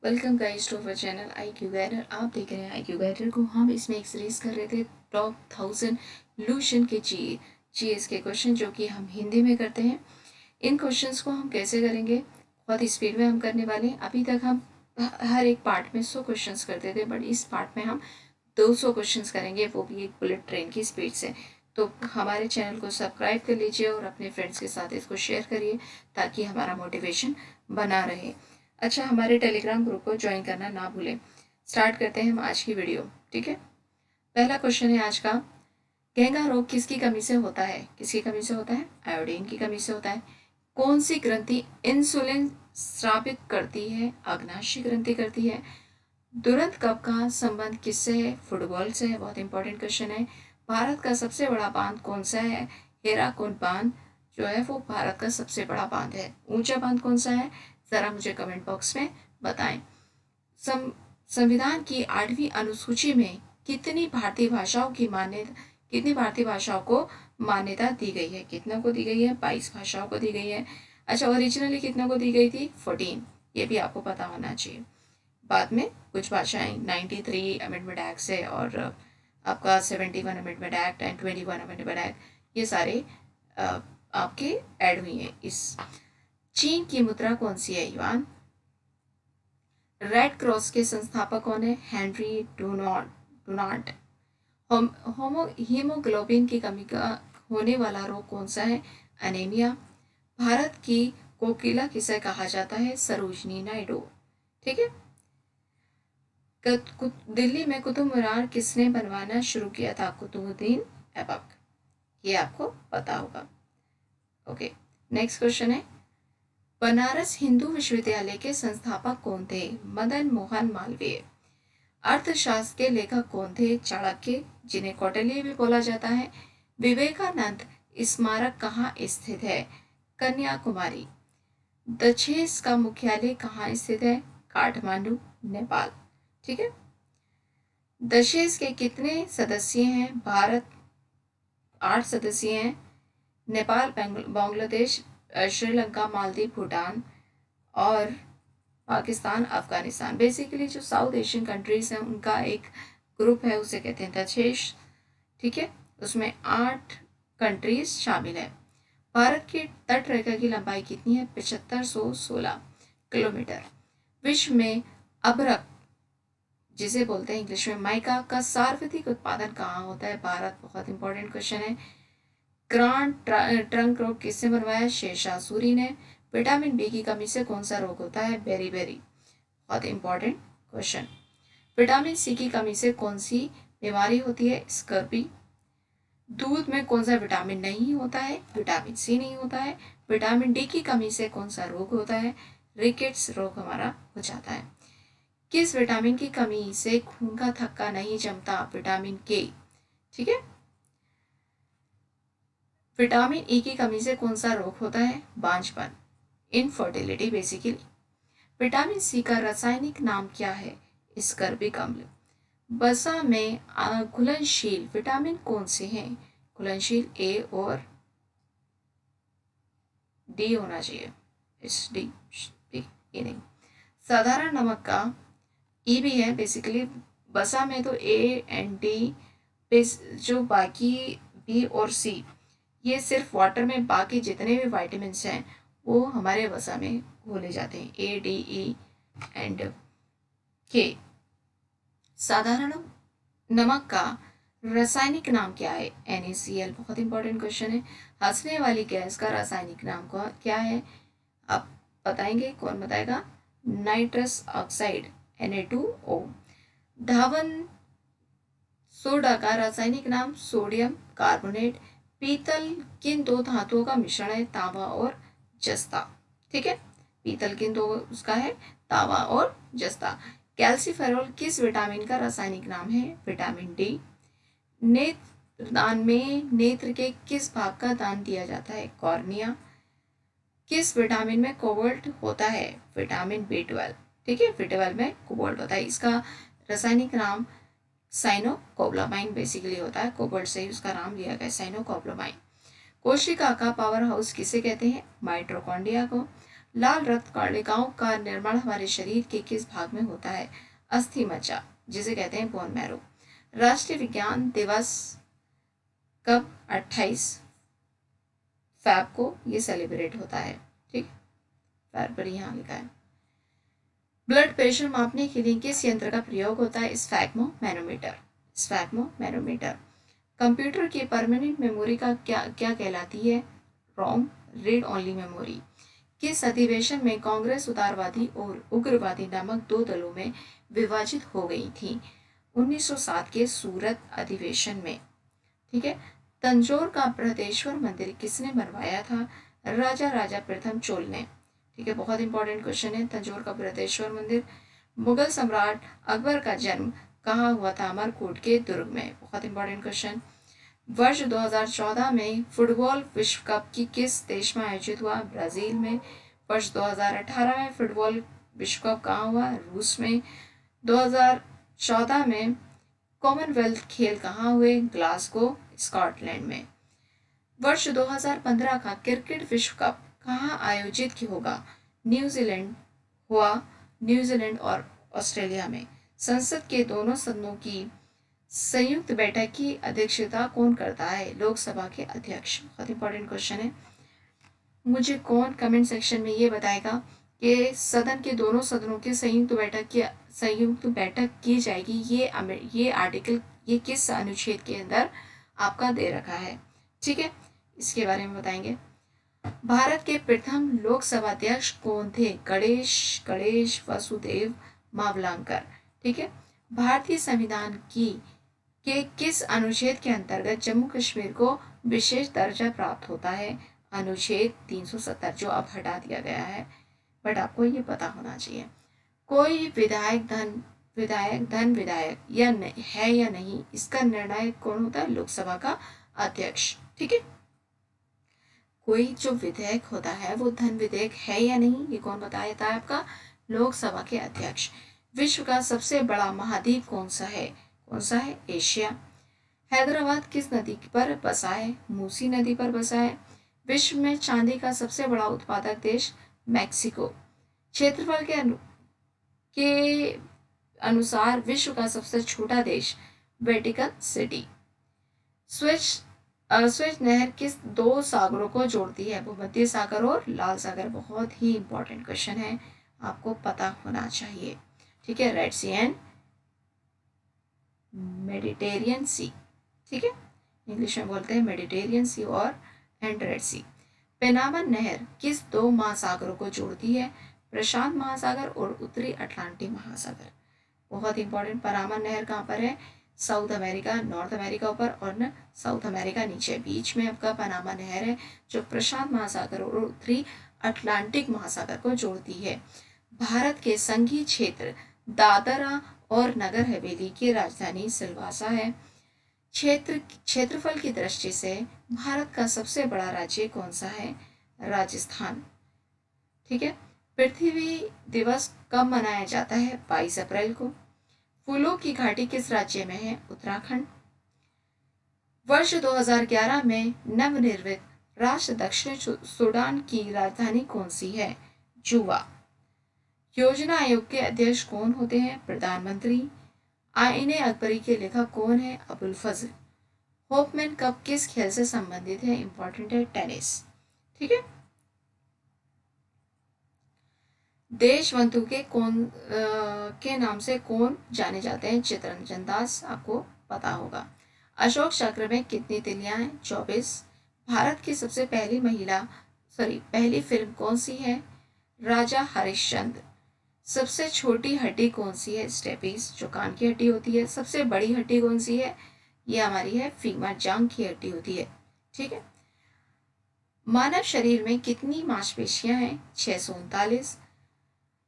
Welcome guys to our channel I Q guider. आप देख रहे हैं आई क्यू गाइडर को। हम इसमें एक सीरीज कर रहे थे टॉप 1000 लूशन के जीएस के क्वेश्चन, जो कि हम हिंदी में करते हैं। इन क्वेश्चंस को हम कैसे करेंगे, बहुत स्पीड में हम करने वाले हैं। अभी तक हम हर एक पार्ट में 100 क्वेश्चंस करते थे, बट इस पार्ट में हम 200 क्वेश्चंस करेंगे, वो भी एक बुलेट ट्रेन की स्पीड से। तो हमारे चैनल को सब्सक्राइब कर लीजिए और अपने फ्रेंड्स के साथ इसको शेयर करिए, ताकि हमारा मोटिवेशन बना रहे। अच्छा, हमारे टेलीग्राम ग्रुप को ज्वाइन करना ना भूलें। स्टार्ट करते हैं हम आज की वीडियो। ठीक है, पहला क्वेश्चन है आज का। घेंघा रोग किसकी कमी से होता है? किसकी कमी से होता है? आयोडीन की कमी से होता है। कौन सी ग्रंथि इंसुलिन स्रावित करती है? अग्नाशय ग्रंथि करती है। दुरंत कप का संबंध किससे है? फुटबॉल से है। बहुत इंपॉर्टेंट क्वेश्चन है। भारत का सबसे बड़ा बांध कौन सा है? हीराकुंड बांध जो है वो भारत का सबसे बड़ा बांध है। ऊंचा बांध कौन सा है? जरा मुझे कमेंट बॉक्स में बताएं। संविधान की 8वीं अनुसूची में कितनी भारतीय भाषाओं को मान्यता दी गई है? कितना को दी गई है? 22 भाषाओं को दी गई है। अच्छा, ओरिजिनली कितना को दी गई थी? 14। ये भी आपको पता होना चाहिए। बाद में कुछ भाषाएं 93 अमेंडमेंट एक्ट से और आपका 71 amendment act and 21 amendment act, ये सारे आपके ऐड हुई हैं। इस चीन की मुद्रा कौन सी है? युआन। रेड क्रॉस के संस्थापक कौन है? Henry Dunant. हीमोग्लोबिन की कमी का होने वाला रोग कौन सा है? एनीमिया। भारत की कोकिला किसे कहा जाता है? सरोजनी नायडू। ठीक है। दिल्ली में कुतुब मीनार किसने बनवाना शुरू किया था? कुतुबुद्दीन ऐबक। ये आपको पता होगा। ओके, नेक्स्ट क्वेश्चन है। बनारस हिंदू विश्वविद्यालय के संस्थापक कौन थे? मदन मोहन मालवीय। अर्थशास्त्र के लेखक कौन थे? चाणक्य, जिन्हें कौटिल्य भी बोला जाता है। विवेकानंद स्मारक कहाँ स्थित है? कन्याकुमारी। दक्षेस का मुख्यालय कहाँ स्थित है? काठमांडू, नेपाल। ठीक है। दशेस के कितने सदस्य हैं? भारत 8 सदस्य हैं। नेपाल, बांग्लादेश, श्रीलंका, मालदीव, भूटान और पाकिस्तान, अफगानिस्तान। बेसिकली जो साउथ एशियन कंट्रीज हैं उनका एक ग्रुप है, उसे कहते हैं दशेश। ठीक है, उसमें 8 कंट्रीज शामिल है। भारत की तट रेखा की लंबाई कितनी है? 7516 किलोमीटर। विश्व में अभ्रक, जिसे बोलते हैं इंग्लिश में माइका, का सर्वाधिक उत्पादन कहाँ होता है? भारत। बहुत इंपॉर्टेंट क्वेश्चन है। ग्रांड ट्रंक रोग किसने बनवाया? शेरशाह सूरी ने। विटामिन बी की कमी से कौन सा रोग होता है? बेरी। बहुत इंपॉर्टेंट क्वेश्चन। विटामिन सी की कमी से कौन सी बीमारी होती है? स्कर्वी। दूध में कौन सा विटामिन नहीं होता है? विटामिन सी नहीं होता है। विटामिन डी की कमी से कौन सा रोग होता है? रिकेट्स रोग हमारा हो जाता है। किस विटामिन की कमी से खून का थक्का नहीं जमता? विटामिन के। ठीक है। विटामिन ई की कमी से कौन सा रोग होता है? बांझपन, इनफर्टिलिटी बेसिकली। विटामिन सी का रासायनिक नाम क्या है? स्कर्बिक अम्ल। वसा में घुलनशील विटामिन कौन से हैं? घुलनशील ए और डी होना चाहिए। इस डी ए नहीं। साधारण नमक का ई भी है बेसिकली। वसा में तो ए एंड डी, जो बाकी बी और सी ये सिर्फ वाटर में, बाकी जितने भी वाइटामिन हैं वो हमारे वसा में घोले जाते हैं। ए डी ई एंड के। साधारण नमक का रासायनिक नाम क्या है? NaCl। बहुत इंपॉर्टेंट क्वेश्चन है। हंसने वाली गैस का रासायनिक नाम क्या है? आप बताएंगे? कौन बताएगा? Nitrous oxide, Na2O। धावन सोडा का रासायनिक नाम? Sodium carbonate. पीतल किन दो धातुओं का मिश्रण है? तांबा और जस्ता। ठीक है, पीतल किन दो उसका है? तांबा और जस्ता। कैल्सीफेरॉल किस विटामिन का रासायनिक नाम है? Vitamin D. नेत्र दान में नेत्र के किस भाग का दान दिया जाता है? कॉर्निया। किस विटामिन में कोबाल्ट होता है? Vitamin B12। ठीक है, B12 में कोबाल्ट होता है। इसका रासायनिक नाम साइनोकोबालामाइन बेसिकली होता है। कोबाल्ट से ही उसका नाम लिया गया, साइनोकोबालामाइन। कोशिका का पावर हाउस किसे कहते हैं? माइटोकॉन्ड्रिया को। लाल रक्त कणिकाओं का निर्माण हमारे शरीर के किस भाग में होता है? अस्थि मज्जा, जिसे कहते हैं बोन मैरो। राष्ट्रीय विज्ञान दिवस कब? 28 फैब को ये सेलिब्रेट होता है। ठीक, फरवरी यहाँ लिखा है। ब्लड प्रेशर मापने के लिए किस यंत्र का प्रयोग होता है? स्फैग्मोमैनोमीटर। स्फैग्मोमैनोमीटर। कंप्यूटर की परमानेंट मेमोरी का क्या क्या कहलाती है? रोम, रीड ओनली मेमोरी। किस अधिवेशन में कांग्रेस उदारवादी और उग्रवादी नामक दो दलों में विभाजित हो गई थी? 1907 के सूरत अधिवेशन में। ठीक है। तंजौर का बृहदेश्वर मंदिर किसने बनवाया था? राजा राजा प्रथम चोल ने। ठीक है, बहुत इंपॉर्टेंट क्वेश्चन है। तंजौर का बृहदेश्वर मंदिर। मुगल सम्राट अकबर का जन्म कहाँ हुआ था? अमरकोट के दुर्ग में। बहुत इंपॉर्टेंट क्वेश्चन। वर्ष 2014 में फुटबॉल विश्व कप की किस देश में आयोजित हुआ? ब्राजील में। वर्ष 2018 में फुटबॉल विश्व कप कहाँ हुआ? रूस में। 2014 में कॉमनवेल्थ खेल कहाँ हुए? ग्लासगो, स्कॉटलैंड में। वर्ष 2015 का क्रिकेट विश्व कप कहाँ आयोजित होगा? न्यूजीलैंड हुआ, न्यूजीलैंड और ऑस्ट्रेलिया में। संसद के दोनों सदनों की संयुक्त बैठक की अध्यक्षता कौन करता है? लोकसभा के अध्यक्ष। बहुत इंपॉर्टेंट क्वेश्चन है। मुझे कौन कमेंट सेक्शन में ये बताएगा कि सदन के दोनों सदनों की संयुक्त बैठक की जाएगी, ये आर्टिकल ये किस अनुच्छेद के अंदर आपका दे रखा है? ठीक है, इसके बारे में बताएंगे। भारत के प्रथम लोकसभा अध्यक्ष कौन थे? गणेश वासुदेव मावलंकर। ठीक है। भारतीय संविधान की के किस अनुच्छेद के अंतर्गत जम्मू कश्मीर को विशेष दर्जा प्राप्त होता है? अनुच्छेद 370, जो अब हटा दिया गया है, बट आपको ये पता होना चाहिए। कोई विधायक है या नहीं, इसका निर्णय कौन होता है? लोकसभा का अध्यक्ष। ठीक है। कोई जो विधेयक होता है वो धन विधेयक है या नहीं, ये कौन बताता है? आपका लोकसभा के अध्यक्ष। विश्व का सबसे बड़ा महाद्वीप कौन सा है? कौन सा है? एशिया। हैदराबाद किस नदी पर बसा है? मूसी नदी पर बसा है। विश्व में चांदी का सबसे बड़ा उत्पादक देश? मैक्सिको। क्षेत्रफल के अनुसार विश्व का सबसे छोटा देश? Vatican city. स्वेज नहर किस दो सागरों को जोड़ती है? भूमध्य सागर और लाल सागर। बहुत ही इंपॉर्टेंट क्वेश्चन है, आपको पता होना चाहिए। ठीक है, रेड सी एंड मेडिटेरियन सी। ठीक है, इंग्लिश में बोलते हैं मेडिटेरियन सी और एंड रेड सी। पेनामा नहर किस दो महासागरों को जोड़ती है? प्रशांत महासागर और उत्तरी अटलांटिक महासागर। बहुत इंपॉर्टेंट। पनामा नहर कहाँ पर है? साउथ अमेरिका, नॉर्थ अमेरिका ऊपर और न साउथ अमेरिका नीचे। बीच में आपका पनामा नहर है जो प्रशांत महासागर और उत्तरी अटलांटिक महासागर को जोड़ती है। भारत के संघीय क्षेत्र दादरा और नगर हवेली की राजधानी सिलवासा है। क्षेत्रफल की दृष्टि से भारत का सबसे बड़ा राज्य कौन सा है? राजस्थान। ठीक है। पृथ्वी दिवस कब मनाया जाता है? 22 अप्रैल को। फूलों की घाटी किस राज्य में है? उत्तराखंड। वर्ष 2011 में नवनिर्मित राष्ट्र दक्षिण सूडान की राजधानी कौन सी है? जुबा। योजना आयोग के अध्यक्ष कौन होते हैं? प्रधानमंत्री। आईने अकबरी के लेखक कौन है? अबुल फजल। होपमैन कप किस खेल से संबंधित है? इंपॉर्टेंट है, टेनिस। ठीक है। देशबंधु के नाम से कौन जाने जाते हैं? चित्तरंजन दास, आपको पता होगा। अशोक चक्र में कितनी तिलियां हैं? 24। भारत की सबसे पहली फिल्म कौन सी है? राजा हरिश्चंद्र। सबसे छोटी हड्डी कौन सी है? स्टेपीज, जो कान की हड्डी होती है। सबसे बड़ी हड्डी कौन सी है? ये हमारी है फीमर, जांघ की हड्डी होती है। ठीक है। मानव शरीर में कितनी मांसपेशियां हैं? 639।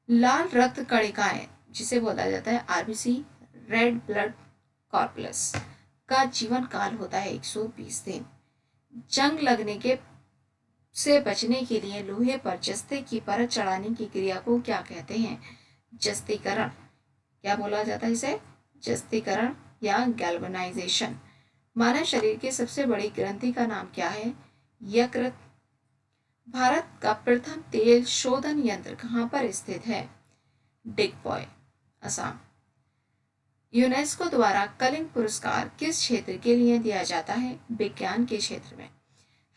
लाल रक्त कणिकाएं, जिसे बोला जाता है आरबीसी, रेड ब्लड कॉर्पस, का जीवन काल होता है 120 दिन। जंग लगने के से बचने के लिए लोहे पर जस्ते की परत चढ़ाने की क्रिया को क्या कहते हैं? जस्तीकरण। क्या बोला जाता है इसे? जस्तीकरण या गैल्वेनाइजेशन। मानव शरीर की सबसे बड़ी ग्रंथि का नाम क्या है? यकृत। भारत का प्रथम तेल शोधन यंत्र कहाँ पर स्थित है? डिगबॉय, असम। यूनेस्को द्वारा कलिंग पुरस्कार किस क्षेत्र के लिए दिया जाता है? विज्ञान के क्षेत्र में।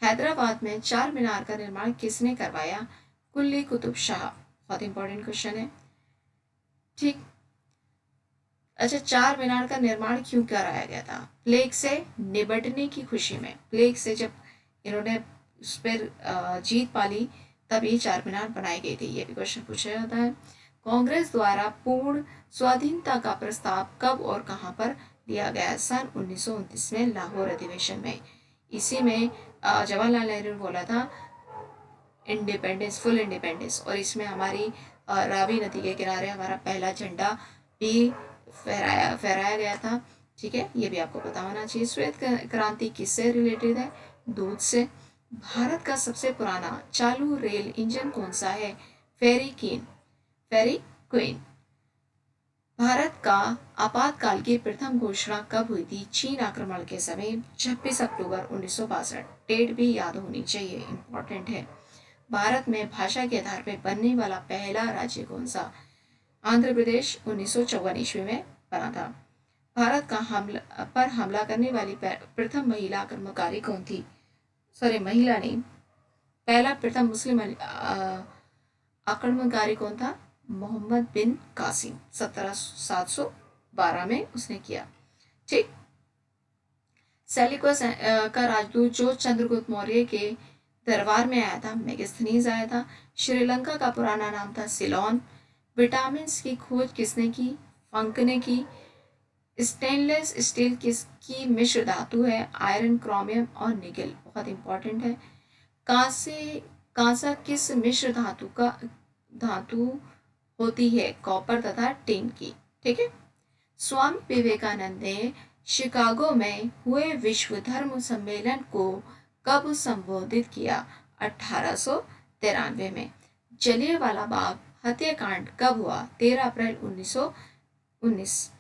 हैदराबाद में चार मीनार का निर्माण किसने करवाया? कुली कुतुब शाह। बहुत इंपॉर्टेंट क्वेश्चन है। ठीक। अच्छा, चार मीनार का निर्माण क्यों कराया गया था? प्लेग से निपटने की खुशी में। प्लेग से जब इन्होंने उस पर जीत पाली तब ये चार मीनार बनाई गई थी। ये भी क्वेश्चन पूछा जाता है। कांग्रेस द्वारा पूर्ण स्वाधीनता का प्रस्ताव कब और कहां पर लिया गया? सन 1929 में लाहौर अधिवेशन में। इसी में जवाहरलाल नेहरू ने बोला था इंडिपेंडेंस, फुल इंडिपेंडेंस, और इसमें हमारी रावी नदी के किनारे हमारा पहला झंडा भी फहराया गया था। ठीक है, ये भी आपको पता होना चाहिए। श्वेत क्रांति किससे रिलेटेड है? दूध से। भारत का सबसे पुराना चालू रेल इंजन कौन सा है? फेरी क्वीन। भारत का आपातकाल की प्रथम घोषणा कब हुई थी? चीन आक्रमण के समय 26 अक्टूबर 1962। डेट भी याद होनी चाहिए, इंपॉर्टेंट है। भारत में भाषा के आधार पर बनने वाला पहला राज्य कौन सा? आंध्र प्रदेश 1954 ईस्वी में बना था। भारत का हमला करने वाली प्रथम महिला आक्रमणकारी कौन थी? सॉरी, महिला नहीं, पहला प्रथम मुस्लिम आक्रमणकारी कौन था? मोहम्मद बिन कासिम। 1712 में उसने किया। ठीक। सेल्यूकस का राजदूत जो चंद्रगुप्त मौर्य के दरबार में आया था, मेगास्थनीज आया था। श्रीलंका का पुराना नाम था सिलोन। विटामिन की खोज किसने की? फंक ने की। स्टेनलेस स्टील किसकी मिश्र धातु है? आयरन, क्रोमियम और निकेल। बहुत इंपॉर्टेंट है। कांसा किस मिश्र धातु होती है? कॉपर तथा टिन की। ठीक है। स्वामी विवेकानंद ने शिकागो में हुए विश्व धर्म सम्मेलन को कब संबोधित किया? 1893 में। जलियांवाला बाग हत्याकांड कब हुआ? 13 अप्रैल 1919।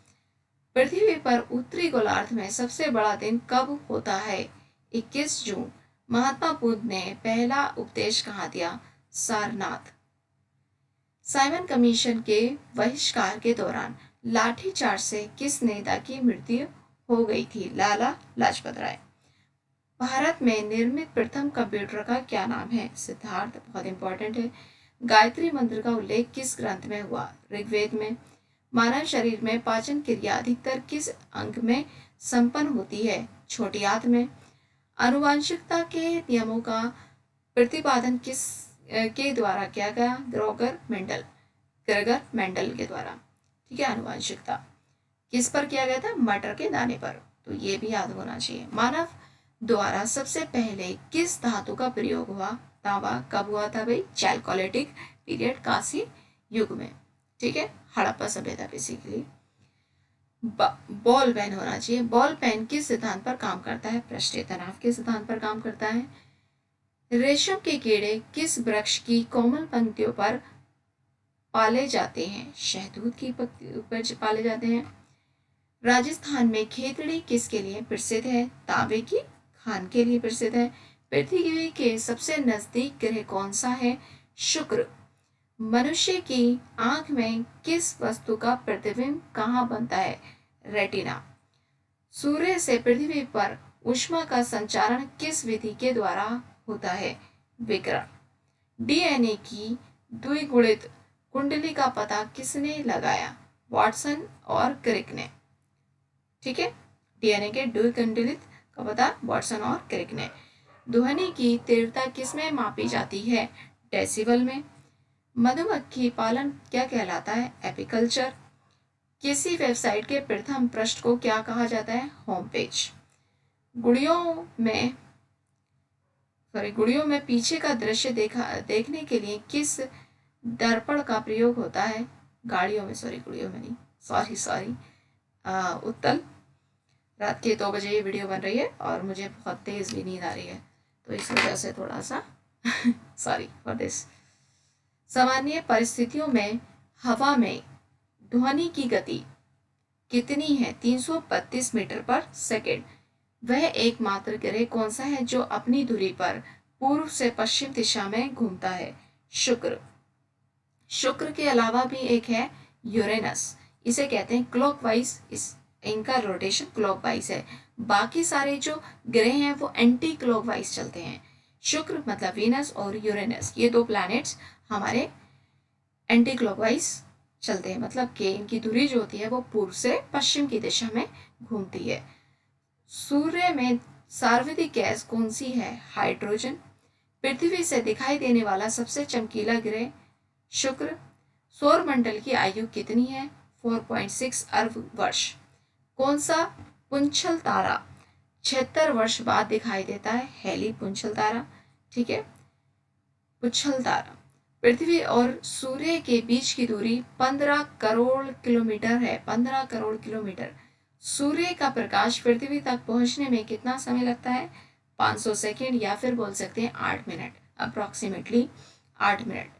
पृथ्वी पर उत्तरी गोलार्ध में सबसे बड़ा दिन कब होता है? 21 जून। महात्मा बुद्ध ने पहला उपदेश कहाँ दिया? सारनाथ। साइमन कमीशन के बहिष्कार के दौरान लाठीचार्ज से किस नेता की मृत्यु हो गई थी? लाला लाजपत राय। भारत में निर्मित प्रथम कंप्यूटर का क्या नाम है? सिद्धार्थ। बहुत इंपॉर्टेंट है। गायत्री मंत्र का उल्लेख किस ग्रंथ में हुआ? ऋग्वेद में। मानव शरीर में पाचन क्रिया अधिकतर किस अंग में संपन्न होती है? छोटी आंत में। आनुवंशिकता के नियमों का प्रतिपादन किस के द्वारा किया गया? ग्रेगर मेंडल के द्वारा। ठीक है। आनुवंशिकता किस पर किया गया था? मटर के दाने पर। तो ये भी याद होना चाहिए। मानव द्वारा सबसे पहले किस धातु का प्रयोग हुआ? तांबा। कब हुआ था भाई? चैल्कोलिथिक पीरियड, कांस्य युग में। ठीक है। हड़प्पा सभ्यता बेसिकली। बॉल पेन होना चाहिए। बॉल पेन किस सिद्धांत पर काम करता है? पृष्ठीय तनाव के सिद्धांत पर काम करता है। रेशम के कीड़े किस वृक्ष की कोमल पंक्तियों पर पाले जाते हैं? शहतूत की ऊपर पाले जाते हैं। राजस्थान में खेतड़ी किसके लिए प्रसिद्ध है? तांबे की खान के लिए प्रसिद्ध है। पृथ्वी के सबसे नजदीक ग्रह कौन सा है? शुक्र। मनुष्य की आंख में किस वस्तु का प्रतिबिंब कहाँ बनता है? रेटिना। सूर्य से पृथ्वी पर ऊष्मा का संचारण किस विधि के द्वारा होता है? विकिरण। डीएनए की द्विगुणित कुंडली का पता किसने लगाया? वाटसन और क्रिक ने। ठीक है। डीएनए के द्विकुंडलित का पता वाटसन और क्रिक ने। ध्वनि की तीव्रता किसमें मापी जाती है? डेसिबल में। मधुमक्खी पालन क्या कहलाता है? एपीकल्चर। किसी वेबसाइट के प्रथम पृष्ठ को क्या कहा जाता है? Home page. गुड़ियों में पीछे का दृश्य देखने के लिए किस दर्पण का प्रयोग होता है? गुड़ियों में नहीं, सॉरी उत्तल। रात के 2 बजे ये वीडियो बन रही है और मुझे बहुत तेज भी नींद आ रही है, तो इस वजह से थोड़ा सा सॉरी फॉर दिस। सामान्य परिस्थितियों में हवा में ध्वनि की गति कितनी है? 332 मीटर पर सेकेंड। वह एकमात्र ग्रह कौन सा है जो अपनी धुरी पर पूर्व से पश्चिम दिशा में घूमता है? शुक्र। शुक्र के अलावा भी एक है यूरेनस, इसे कहते हैं क्लॉकवाइज, इस इनका रोटेशन क्लॉकवाइज है। बाकी सारे जो ग्रह हैं वो एंटी क्लॉकवाइज चलते हैं। शुक्र मतलब वीनस और यूरेनस, ये दो प्लैनेट्स हमारे एंटी क्लॉकवाइज चलते हैं, मतलब कि इनकी दूरी जो होती है वो पूर्व से पश्चिम की दिशा में घूमती है। सूर्य में सर्वाधिक गैस कौन सी है? हाइड्रोजन। पृथ्वी से दिखाई देने वाला सबसे चमकीला ग्रह? शुक्र। सौर मंडल की आयु कितनी है? 4.6 अरब वर्ष। कौन सा पुंछल तारा 76 वर्ष बाद दिखाई देता है? हेली पुंछल तारा। ठीक है, पुंछल तारा। पृथ्वी और सूर्य के बीच की दूरी 15 करोड़ किलोमीटर है। 15 करोड़ किलोमीटर। सूर्य का प्रकाश पृथ्वी तक पहुंचने में कितना समय लगता है? 500 सेकेंड, या फिर बोल सकते हैं 8 minute, approximately 8 minute,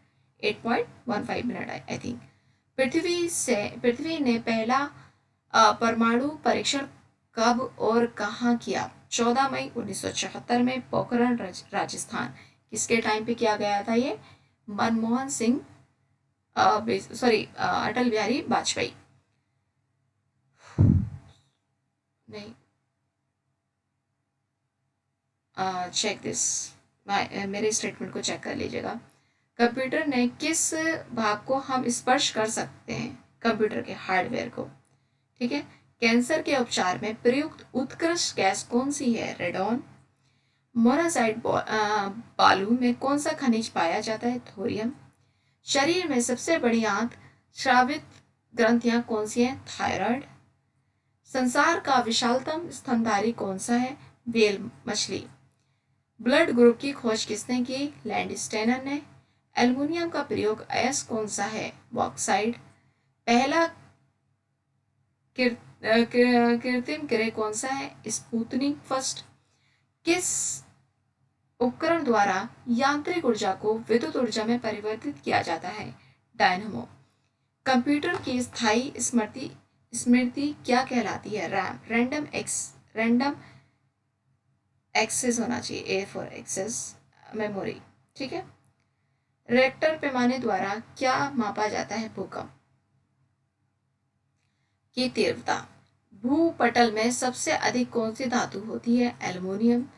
8.15 minute I think. पृथ्वी ने पहला परमाणु परीक्षण कब और कहाँ किया? 14 मई 1974 में पोखरण राजस्थान। किसके टाइम पे किया गया था ये? मनमोहन सिंह, अटल बिहारी वाजपेयी। नहीं, चेक दिस, मेरे स्टेटमेंट को चेक कर लीजिएगा। कंप्यूटर ने किस भाग को हम स्पर्श कर सकते हैं? कंप्यूटर के हार्डवेयर को। ठीक है। कैंसर के उपचार में प्रयुक्त उत्कृष्ट गैस कौन सी है? रेडॉन। मोनाजाइट बालू में कौन सा खनिज पाया जाता है? थोरियम। शरीर में सबसे बड़ी आंत श्रावित ग्रंथियां कौन सी हैं? थायराइड। संसार का विशालतम स्तनधारी कौन सा है? व्हेल मछली। ब्लड ग्रुप की खोज किसने की? लैंडस्टेनर ने। एल्युमिनियम का प्रयोग अयस्क कौन सा है? बॉक्साइड। पहला कृत्रिम ग्रह कौन सा है? Sputnik first. किस उपकरण द्वारा यांत्रिक ऊर्जा को विद्युत ऊर्जा में परिवर्तित किया जाता है? डायनमो। कंप्यूटर की स्थायी स्मृति क्या कहलाती है? रैम। रैंडम एक्सेस होना चाहिए, ए फॉर एक्सेस मेमोरी। ठीक है। रिएक्टर पैमाने द्वारा क्या मापा जाता है? भूकंप की तीव्रता। भूपटल में सबसे अधिक कौन सी धातु होती है? एल्युमिनियम।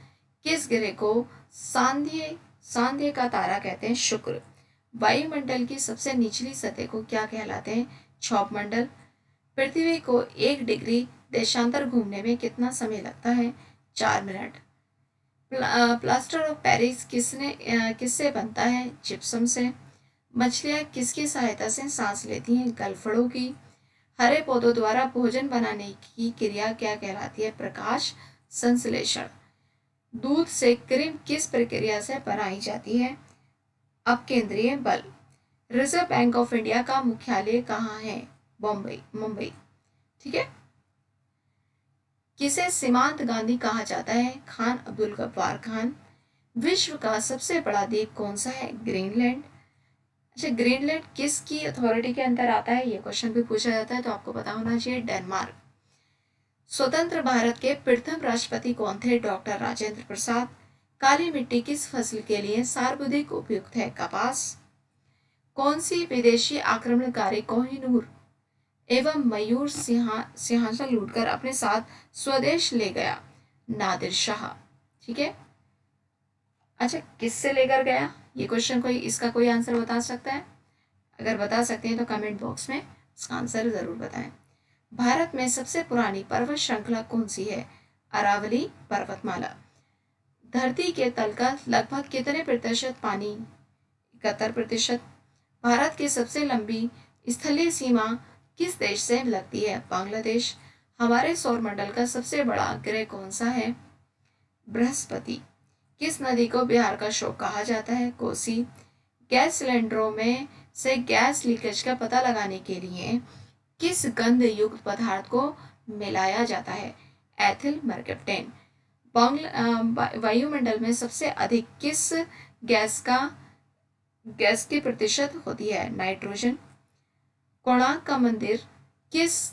किस ग्रह को सांध्य का तारा कहते हैं? शुक्र। वायुमंडल की सबसे निचली सतह को क्या कहलाते हैं? क्षोभ मंडल। पृथ्वी को 1 डिग्री देशांतर घूमने में कितना समय लगता है? 4 मिनट। प्लास्टर ऑफ पेरिस किससे बनता है? जिप्सम से। मछलियाँ किसकी सहायता से सांस लेती हैं? गलफड़ों की। हरे पौधों द्वारा भोजन बनाने की क्रिया क्या कहलाती है? प्रकाश संश्लेषण। दूध से क्रीम किस प्रक्रिया से बनाई जाती है? अपकेंद्रीय बल। रिजर्व बैंक ऑफ इंडिया का मुख्यालय कहाँ है? मुंबई। ठीक है। किसे सीमांत गांधी कहा जाता है? खान अब्दुल गफ्फार खान। विश्व का सबसे बड़ा द्वीप कौन सा है? ग्रीनलैंड। अच्छा, ग्रीनलैंड किसकी अथॉरिटी के अंदर आता है? ये क्वेश्चन भी पूछा जाता है, तो आपको पता होना चाहिए। डेनमार्क। स्वतंत्र भारत के प्रथम राष्ट्रपति कौन थे? डॉक्टर राजेंद्र प्रसाद। काली मिट्टी किस फसल के लिए सर्वाधिक उपयुक्त है? कपास। कौन सी विदेशी आक्रमणकारी कोहिनूर एवं मयूर सिंहासन लूटकर अपने साथ स्वदेश ले गया? नादिर शाह। ठीक है। अच्छा, किससे लेकर गया? ये क्वेश्चन इसका कोई आंसर बता सकता है? अगर बता सकते हैं तो कमेंट बॉक्स में इसका आंसर जरूर बताएं। भारत में सबसे पुरानी पर्वत श्रृंखला कौन सी है? अरावली पर्वतमाला। धरती के तल का लगभग कितने प्रतिशत पानी? 71%। भारत की सबसे लंबी स्थलीय सीमा किस देश से लगती है? बांग्लादेश। हमारे सौरमंडल का सबसे बड़ा ग्रह कौन सा है? बृहस्पति। किस नदी को बिहार का शोक कहा जाता है? कोसी। गैस सिलेंडरों में से गैस लीकेज का पता लगाने के लिए किस गंध युक्त पदार्थ को मिलाया जाता है? Ethyl mercaptan. वायुमंडल में सबसे अधिक किस गैस की प्रतिशत होती है? नाइट्रोजन। कोणार्क का मंदिर किस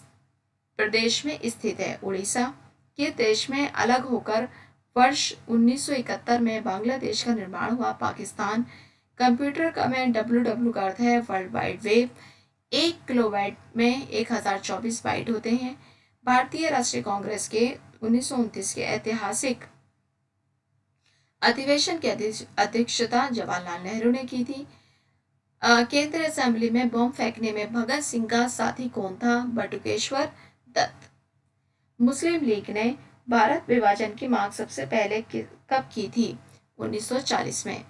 प्रदेश में स्थित है? उड़ीसा। किस देश में अलग होकर वर्ष 1971 में बांग्लादेश का निर्माण हुआ। पाकिस्तान कंप्यूटर का में डब्ल्यू का अर्थ है वर्ल्ड वाइड वेब। 1 किलोबाइट में 1024 बाइट होते हैं। भारतीय राष्ट्रीय कांग्रेस के 1929 के ऐतिहासिक अधिवेशन की अध्यक्षता जवाहरलाल नेहरू ने की थी। केंद्रीय असेंबली में बॉम्ब फेंकने में भगत सिंह का साथी कौन था? बटुकेश्वर दत्त। मुस्लिम लीग ने भारत विभाजन की मांग सबसे पहले कब की थी? 1940 में।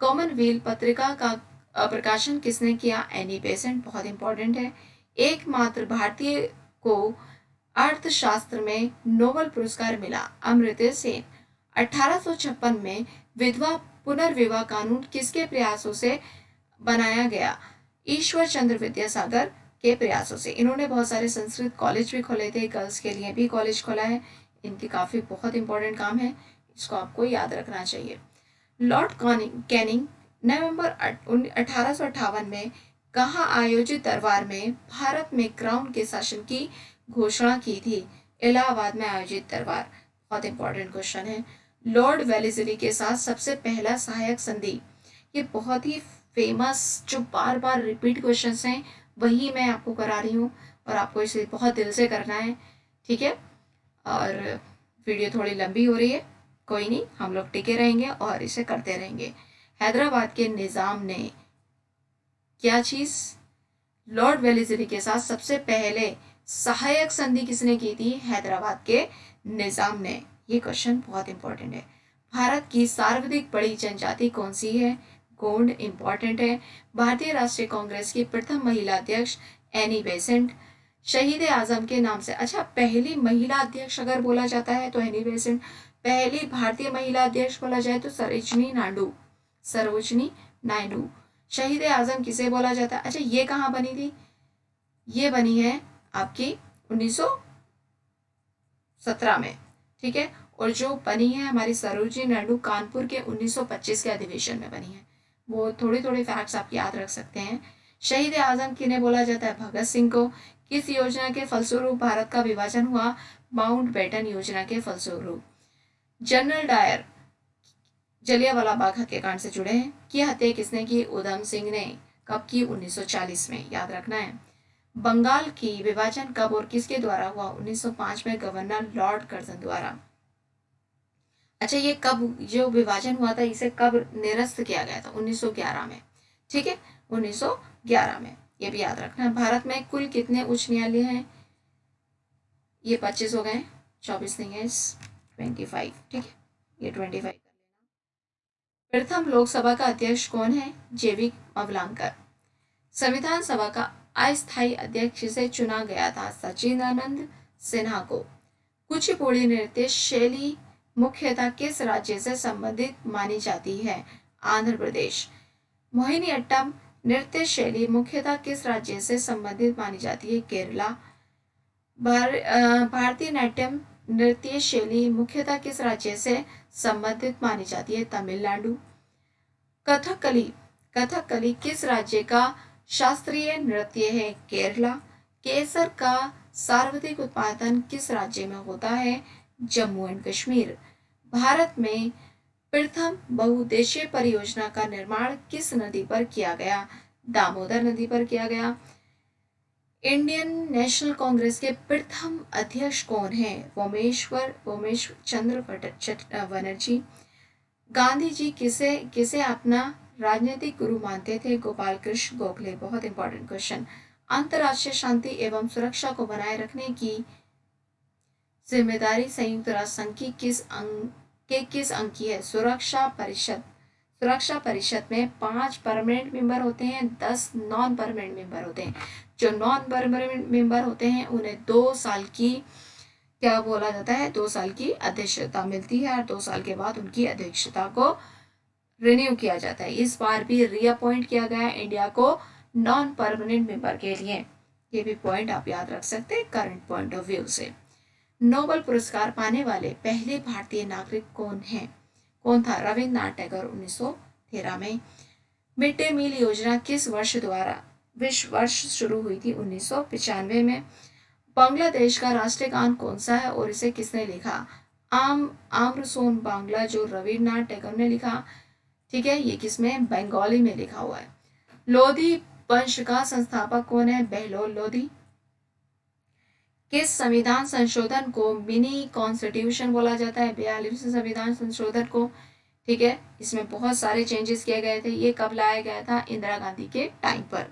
कॉमनवेल्थ पत्रिका का प्रकाशन किसने किया? Annie Besant. बहुत इंपॉर्टेंट है। एकमात्र भारतीय को अर्थशास्त्र में नोबेल पुरस्कार मिला। अमर्त्य सेन। 1856 में विधवा पुनर्विवाह कानून किसके प्रयासों से बनाया गया? ईश्वर चंद्र विद्यासागर के प्रयासों से। इन्होंने बहुत सारे संस्कृत कॉलेज भी खोले थे, गर्ल्स के लिए भी कॉलेज खोला है। इनके काफी बहुत इंपॉर्टेंट काम है, इसको आपको याद रखना चाहिए। लॉर्ड कैनिंग नवंबर 1858 में कहाँ आयोजित दरबार में भारत में क्राउन के शासन की घोषणा की थी? इलाहाबाद में आयोजित दरबार। बहुत इंपॉर्टेंट क्वेश्चन है। लॉर्ड वेलेस्ली के साथ सबसे पहला सहायक संधि। ये बहुत ही फेमस जो बार बार रिपीट क्वेश्चंस हैं वही मैं आपको करा रही हूँ और आपको इसे बहुत दिल से करना है, ठीक है। और वीडियो थोड़ी लंबी हो रही है, कोई नहीं, हम लोग टिके रहेंगे और इसे करते रहेंगे। हैदराबाद के निज़ाम ने क्या चीज? लॉर्ड वेलेस्ली के साथ सबसे पहले सहायक संधि किसने की थी? हैदराबाद के निज़ाम ने। ये क्वेश्चन बहुत इंपॉर्टेंट है। भारत की सर्वाधिक बड़ी जनजाति कौन सी है? गोंड। इंपॉर्टेंट है। भारतीय राष्ट्रीय कांग्रेस की प्रथम महिला अध्यक्ष एनी बेसेंट। शहीद आजम के नाम से, अच्छा, पहली महिला अध्यक्ष अगर बोला जाता है तो एनी बेसेंट। पहली भारतीय महिला अध्यक्ष बोला जाए तो सरोजनी नायडू। सरोजनी नायडू। शहीद आजम किसे बोला जाता है? अच्छा, ये कहाँ बनी थी? ये बनी है आपकी 1917 में, ठीक है। और जो बनी है हमारी सरोजनी नायडू कानपुर के 1925 के अधिवेशन में बनी है। वो थोड़ी थोड़ी फैक्ट्स आप याद रख सकते हैं। शहीद आजम किन्हें बोला जाता है? भगत सिंह को। किस योजना के फलस्वरूप भारत का विभाजन हुआ? माउंटबेटन योजना के फलस्वरूप। जनरल डायर जलियांवाला बाग हत्याकांड से जुड़े हैं। की हत्या किसने की? उधम सिंह ने। कब की? 1940 में, याद रखना है। बंगाल की विभाजन कब और किसके द्वारा हुआ? 1905 में गवर्नर लॉर्ड कर्जन द्वारा। अच्छा, ये कब जो विभाजन हुआ था इसे कब निरस्त किया गया था? 1911 में, ठीक है, 1911 में। ये भी याद रखना है। भारत में कुल कितने उच्च न्यायालय हैं? ये 25 हो गए, 24 नहीं है, 25, ठीक है, ये 25 कर लेना। प्रथम लोकसभा का अध्यक्ष कौन है? जेवी मवलांकर। संविधान सभा का अस्थायी अध्यक्ष से चुना गया था? सच्चिदानंद सिन्हा को। कुचिपुड़ी नृत्य शैली मुख्यतः किस राज्य से संबंधित मानी जाती है? आंध्र प्रदेश। मोहिनीअट्टम नृत्य शैली मुख्यतः किस राज्य से संबंधित मानी जाती है? केरला। भारतीय नाट्यम नृत्य शैली मुख्यतः किस राज्य से संबंधित मानी जाती है? तमिलनाडु। कथकली कथकली किस राज्य का शास्त्रीय नृत्य है? केरला। केसर का सर्वाधिक उत्पादन किस राज्य में होता है? जम्मू एंड कश्मीर। भारत में प्रथम बहुउद्देशीय परियोजना का निर्माण किस नदी पर किया गया? दामोदर नदी पर किया गया। इंडियन नेशनल कांग्रेस के प्रथम अध्यक्ष कौन है? वोमेश चंद्र बनर्जी। गांधी जी किसे किसे अपना राजनीतिक गुरु मानते थे? गोपाल कृष्ण गोखले। बहुत इंपॉर्टेंट क्वेश्चन। अंतर्राष्ट्रीय शांति एवं सुरक्षा को बनाए रखने की जिम्मेदारी संयुक्त राष्ट्र संघ की किस अंग की है? सुरक्षा परिषद। सुरक्षा परिषद में 5 परमानेंट मेंबर होते हैं, 10 नॉन परमानेंट मेंबर होते हैं। जो नॉन परमानेंट मेंबर होते हैं उन्हें 2 साल की क्या बोला जाता है? 2 साल की अध्यक्षता मिलती है और 2 साल के बाद उनकी अध्यक्षता को रिन्यू किया जाता है। इस बार भी रीअपॉइंट किया गया इंडिया को नॉन परमानेंट मेंबर के लिए। ये भी पॉइंट आप याद रख सकते हैं करंट पॉइंट ऑफ व्यू से। नोबेल पुरस्कार पाने वाले पहले भारतीय नागरिक कौन था? रविन्द्रनाथ टैगोर 1913 में। मिड डे मील योजना किस वर्ष शुरू हुई थी? 1995 में। बांग्लादेश का राष्ट्रीय गान कौन सा है और इसे किसने लिखा? आम्रसोन बांग्ला जो रविन्द्रनाथ टैगोर ने लिखा, ठीक है, ये किसमें, बंगाली में लिखा हुआ है। लोधी वंश का संस्थापक कौन है, बहलोल लोधी। किस संविधान संशोधन को मिनी कॉन्स्टिट्यूशन बोला जाता है, 42वें संविधान संशोधन को, ठीक है। इसमें बहुत सारे चेंजेस किए गए थे। ये कब लाया गया था, इंदिरा गांधी के टाइम पर,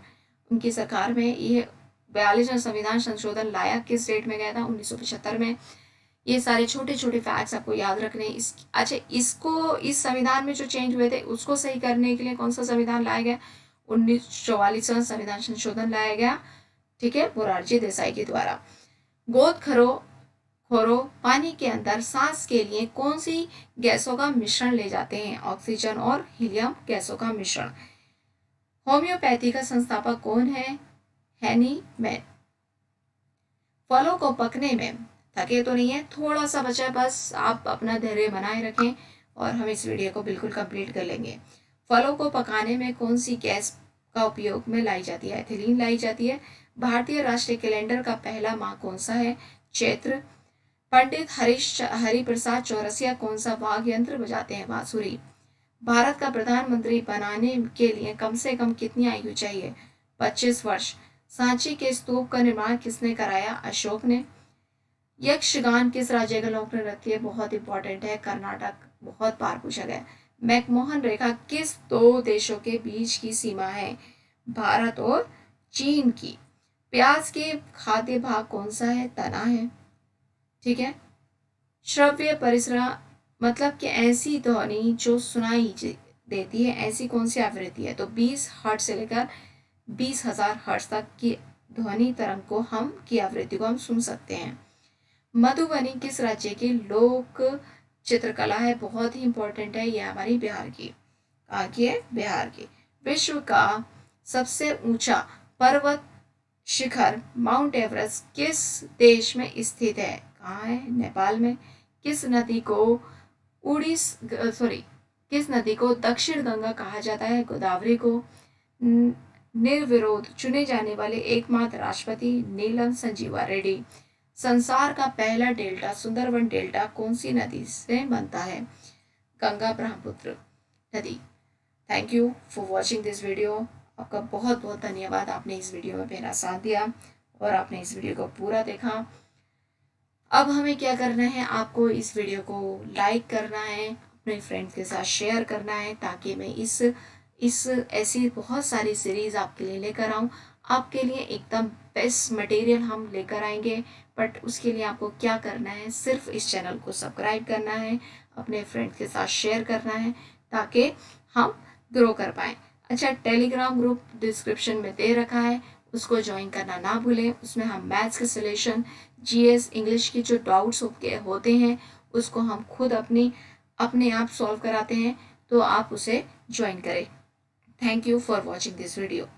उनकी सरकार में ये 42वां संविधान संशोधन लाया। किस डेट में गया था, 1975 में। ये सारे छोटे छोटे फैक्ट्स आपको याद रखने। अच्छा, इसको, इस संविधान में जो चेंज हुए थे उसको सही करने के लिए कौन सा संविधान लाया गया, 1944वां संविधान संशोधन लाया गया, ठीक है, मोरारजी देसाई के द्वारा। गोद खोरो पानी के अंदर सांस के लिए कौन सी गैसों का मिश्रण ले जाते हैं, ऑक्सीजन और हीलियम गैसों का मिश्रण। होम्योपैथी का संस्थापक कौन है, हेनी मैन। फलों को पकने में, थके तो नहीं है, थोड़ा सा बचा है, बस आप अपना धैर्य बनाए रखें और हम इस वीडियो को बिल्कुल कंप्लीट कर लेंगे। फलों को पकाने में कौन सी गैस का उपयोग में लाई जाती है, एथिलीन लाई जाती है। भारतीय राष्ट्रीय कैलेंडर का पहला माह कौन सा है, चैत्र। पंडित हरि प्रसाद चौरसिया कौन सा वाद्य यंत्र बजाते हैं, बांसुरी। भारत का प्रधानमंत्री बनाने के लिए कम से कम कितनी आयु चाहिए, 25 वर्ष। सांची के स्तूप का निर्माण किसने कराया, अशोक ने। यक्षगान किस राज्य का लोक नृत्य है, बहुत इंपॉर्टेंट है, कर्नाटक, बहुत बार पूछा गया। मैकमोहन रेखा किस दो देशों के बीच की सीमा है, भारत और चीन की। प्याज के खाद्य भाग कौन सा है, तना है, ठीक है। श्रव्य परिसर मतलब कि ऐसी ध्वनि जो सुनाई देती है, ऐसी कौन सी आवृत्ति है, तो 20 हर्ट्ज से लेकर 20,000 हर्ट्ज तक की ध्वनि तरंग को हम की आवृत्ति को हम सुन सकते हैं। मधुबनी किस राज्य की लोक चित्रकला है, बहुत ही इंपॉर्टेंट है, ये हमारी बिहार की, कहाँ की है, बिहार की। विश्व का सबसे ऊंचा पर्वत शिखर माउंट एवरेस्ट किस देश में स्थित है, कहाँ है, नेपाल में। किस नदी को किस नदी को दक्षिण गंगा कहा जाता है, गोदावरी को। निर्विरोध चुने जाने वाले एकमात्र राष्ट्रपति, नीलम संजीवा रेड्डी। संसार का पहला डेल्टा, सुंदरवन डेल्टा कौन सी नदी से बनता है, गंगा ब्रह्मपुत्र नदी। Thank you for watching this video. आपका बहुत बहुत धन्यवाद, आपने इस वीडियो में मेरा साथ दिया और आपने इस वीडियो को पूरा देखा। अब हमें क्या करना है, आपको इस वीडियो को लाइक करना है, अपने फ्रेंड्स के साथ शेयर करना है, ताकि मैं इस ऐसी बहुत सारी सीरीज आपके लिए लेकर आऊँ। आपके लिए एकदम बेस्ट मटेरियल हम लेकर आएंगे, बट उसके लिए आपको क्या करना है, सिर्फ इस चैनल को सब्सक्राइब करना है, अपने फ्रेंड्स के साथ शेयर करना है, ताकि हम ग्रो कर पाएँ। अच्छा, टेलीग्राम ग्रुप डिस्क्रिप्शन में दे रखा है, उसको ज्वाइन करना ना भूलें। उसमें हम मैथ्स के सॉल्यूशन, जीएस, इंग्लिश के जो डाउट्स होते हैं उसको हम खुद अपने आप सॉल्व कराते हैं, तो आप उसे ज्वाइन करें। Thank you for watching this video.